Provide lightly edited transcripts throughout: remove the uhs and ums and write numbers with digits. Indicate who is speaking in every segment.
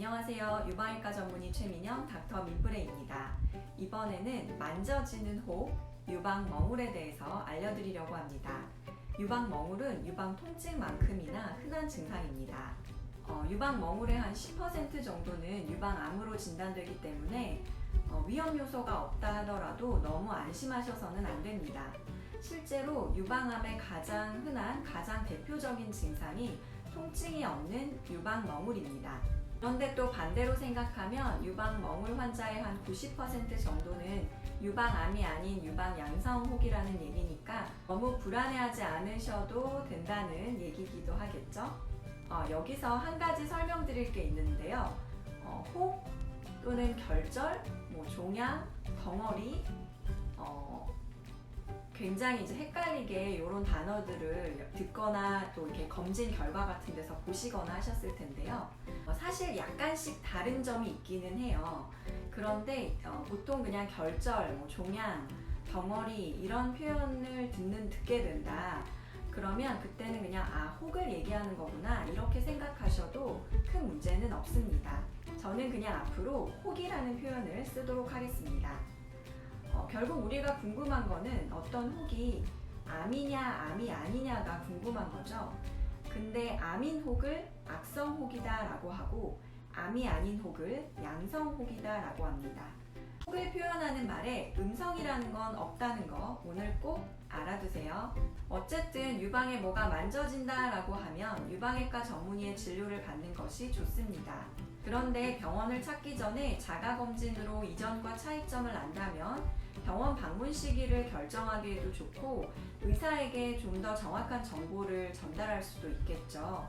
Speaker 1: 안녕하세요. 유방외과 전문의 최민영 닥터 민브레입니다. 이번에는 만져지는 혹, 유방멍울에 대해서 알려드리려고 합니다. 유방멍울은 유방 통증만큼이나 흔한 증상입니다. 유방멍울의 한 10% 정도는 유방암으로 진단되기 때문에 위험 요소가 없다 하더라도 너무 안심하셔서는 안 됩니다. 실제로 유방암의 가장 흔한, 가장 대표적인 증상이 통증이 없는 유방멍울입니다. 그런데 또 반대로 생각하면 유방멍울 환자의 한 90% 정도는 유방암이 아닌 유방양성혹이라는 얘기니까 너무 불안해하지 않으셔도 된다는 얘기기도 하겠죠. 여기서 한 가지 설명드릴 게 있는데요. 혹 또는 결절, 종양, 덩어리, 굉장히 이제 헷갈리게 이런 단어들을 듣거나 또 이렇게 검진 결과 같은 데서 보시거나 하셨을 텐데요. 사실 약간씩 다른 점이 있기는 해요. 그런데 보통 그냥 결절, 종양, 덩어리 이런 표현을 듣게 된다. 그러면 그때는 그냥 혹을 얘기하는 거구나 이렇게 생각하셔도 큰 문제는 없습니다. 저는 그냥 앞으로 혹이라는 표현을 쓰도록 하겠습니다. 결국 우리가 궁금한 거는 어떤 혹이 암이냐 암이 아니냐가 궁금한 거죠. 근데 암인 혹을 악성 혹이다 라고 하고 암이 아닌 혹을 양성 혹이다 라고 합니다. 혹을 표현하는 말에 음성이라는 건 없다는 거 오늘 꼭 알아두세요. 어쨌든 유방에 뭐가 만져진다 라고 하면 유방외과 전문의의 진료를 받는 것이 좋습니다. 그런데 병원을 찾기 전에 자가검진으로 이전과 차이점을 안다면 병원 방문 시기를 결정하기에도 좋고 의사에게 좀 더 정확한 정보를 전달할 수도 있겠죠.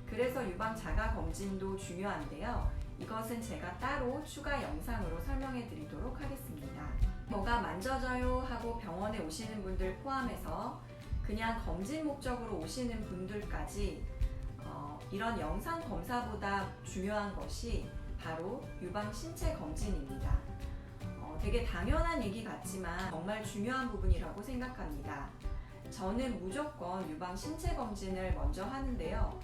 Speaker 1: 그래서 유방 자가검진도 중요한데요. 이것은 제가 따로 추가 영상으로 설명해 드리도록 하겠습니다. 뭐가 만져져요 하고 병원에 오시는 분들 포함해서 그냥 검진 목적으로 오시는 분들까지 이런 영상 검사보다 중요한 것이 바로 유방 신체 검진입니다. 되게 당연한 얘기 같지만 정말 중요한 부분이라고 생각합니다. 저는 무조건 유방 신체 검진을 먼저 하는데요.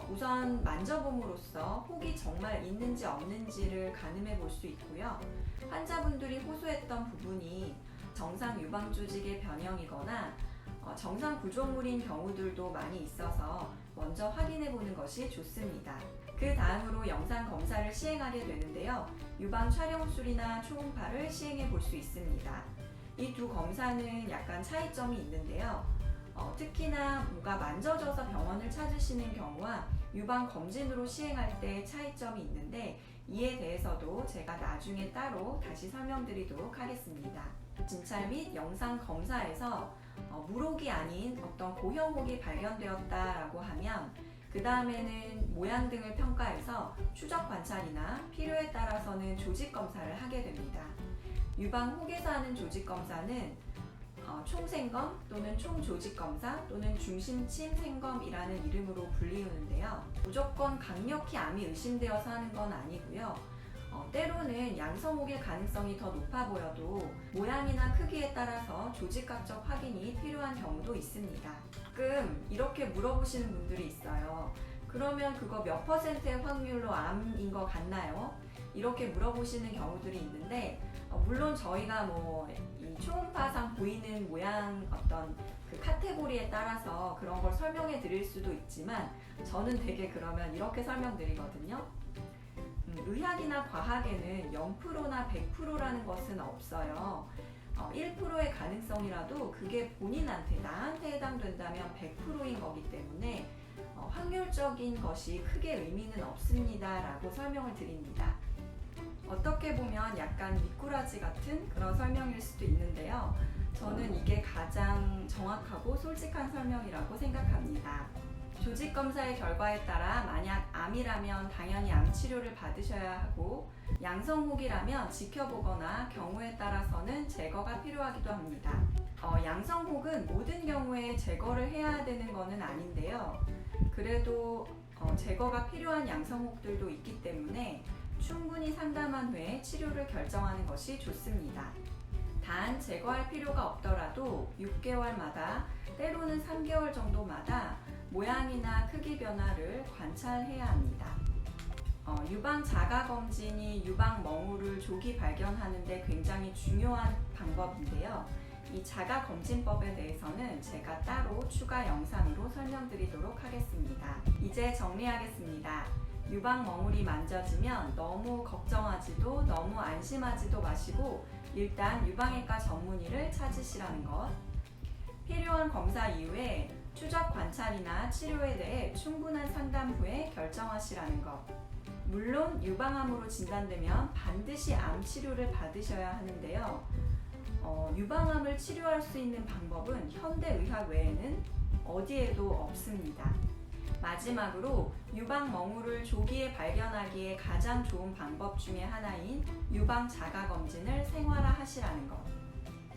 Speaker 1: 우선 만져봄으로써 혹이 정말 있는지 없는지를 가늠해 볼 수 있고요. 환자분들이 호소했던 부분이 정상 유방 조직의 변형이거나 정상 구조물인 경우들도 많이 있어서 먼저 확인해 보는 것이 좋습니다. 그 다음으로 영상 검사를 시행하게 되는데요. 유방 촬영술이나 초음파를 시행해 볼 수 있습니다. 이 두 검사는 약간 차이점이 있는데요. 특히나 뭐가 만져져서 병원을 찾으시는 경우와 유방 검진으로 시행할 때 차이점이 있는데 이에 대해서도 제가 나중에 따로 다시 설명드리도록 하겠습니다. 진찰 및 영상 검사에서 물혹이 아닌 어떤 고형 혹이 발견되었다라고 하면 그 다음에는 모양 등을 평가해서 추적 관찰이나 필요에 따라서는 조직 검사를 하게 됩니다. 유방 혹에서 하는 조직 검사는 총생검 또는 총조직검사 또는 중심침 생검이라는 이름으로 불리우는데요. 무조건 강력히 암이 의심되어서 하는 건 아니고요. 때로는 양성혹일 가능성이 더 높아 보여도 모양이나 크기에 따라서 조직학적 확인이 필요한 경우도 있습니다. 가끔 이렇게 물어보시는 분들이 있어요. 그러면 그거 몇 %의 확률로 암인 것 같나요? 이렇게 물어보시는 경우들이 있는데 물론 저희가 이 초음파상 보이는 모양 어떤 그 카테고리에 따라서 그런 걸 설명해 드릴 수도 있지만 저는 되게 그러면 이렇게 설명드리거든요. 의학이나 과학에는 0%나 100%라는 것은 없어요. 1%의 가능성이라도 그게 본인한테, 나한테 해당된다면 100%인 거기 때문에 확률적인 것이 크게 의미는 없습니다 라고 설명을 드립니다. 어떻게 보면 약간 미꾸라지 같은 그런 설명일 수도 있는데요. 저는 이게 가장 정확하고 솔직한 설명이라고 생각합니다. 조직 검사의 결과에 따라 만약 암이라면 당연히 암 치료를 받으셔야 하고 양성혹이라면 지켜보거나 경우에 따라서는 제거가 필요하기도 합니다. 양성혹은 모든 경우에 제거를 해야 되는 것은 아닌데요. 그래도 제거가 필요한 양성혹들도 있기 때문에 충분히 상담한 후에 치료를 결정하는 것이 좋습니다. 단 제거할 필요가 없더라도 6개월마다 때로는 3개월 정도마다 모양이나 크기 변화를 관찰해야 합니다. 유방 자가 검진이 유방 멍울을 조기 발견하는 데 굉장히 중요한 방법인데요. 이 자가 검진법에 대해서는 제가 따로 추가 영상으로 설명드리도록 하겠습니다. 이제 정리하겠습니다. 유방 멍울이 만져지면 너무 걱정하지도 너무 안심하지도 마시고 일단 유방외과 전문의를 찾으시라는 것. 필요한 검사 이후에 추적 관찰이나 치료에 대해 충분한 상담 후에 결정하시라는 것. 물론 유방암으로 진단되면 반드시 암 치료를 받으셔야 하는데요. 유방암을 치료할 수 있는 방법은 현대의학 외에는 어디에도 없습니다. 마지막으로 유방 멍울을 조기에 발견하기에 가장 좋은 방법 중에 하나인 유방 자가 검진을 생활화하시라는 것.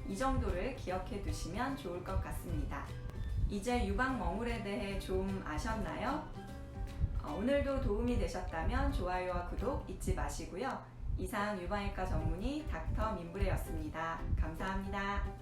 Speaker 1: 이 정도를 기억해 두시면 좋을 것 같습니다. 이제 유방 멍울에 대해 좀 아셨나요? 오늘도 도움이 되셨다면 좋아요와 구독 잊지 마시고요. 이상 유방외과 전문의 닥터 민브레였습니다. 감사합니다.